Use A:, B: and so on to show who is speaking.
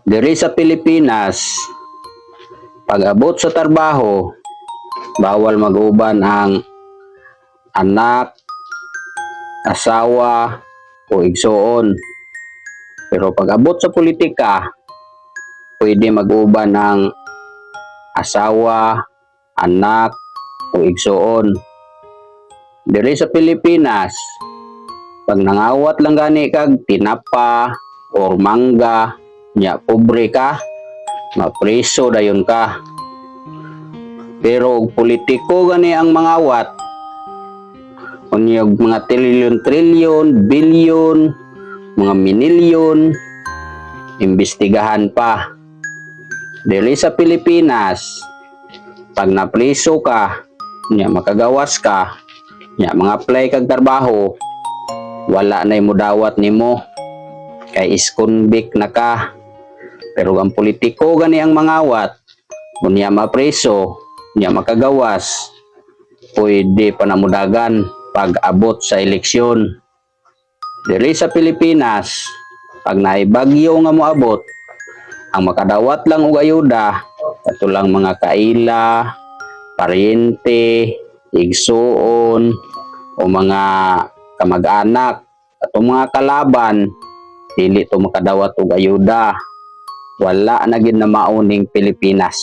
A: Diri sa Pilipinas, pag-abot sa trabaho, bawal mag-uban ang anak, asawa, o igsoon. Pero pag-abot sa politika, pwede mag-uban ng asawa, anak, o igsoon. Diri sa Pilipinas, pag nangawat lang gani kag tinapa or mangga, nya pobre ka, mapriso dayon ka. Pero og politiko gani ang mangawat, unyog mga trilyon-trilyon, bilyon, mga minilyon, imbestigahan pa. Dili sa Pilipinas, pag napriso ka, nya makagawas ka, nya mga apply kag trabaho, wala na mudawat nimo kay is-convict na ka. Pero ang politiko gani ang mangawat, unya mapreso, unya makagawas, pwede pa namudagan pag abot sa eleksyon. Diri sa Pilipinas, pag naibagyo nga moabot, ang makadawat lang og ayuda katulang mga kaila, paryente, igsuon, o mga kamag-anak at mga kalaban, dili to makadawat og ayuda. Wala na gid na mauning Pilipinas.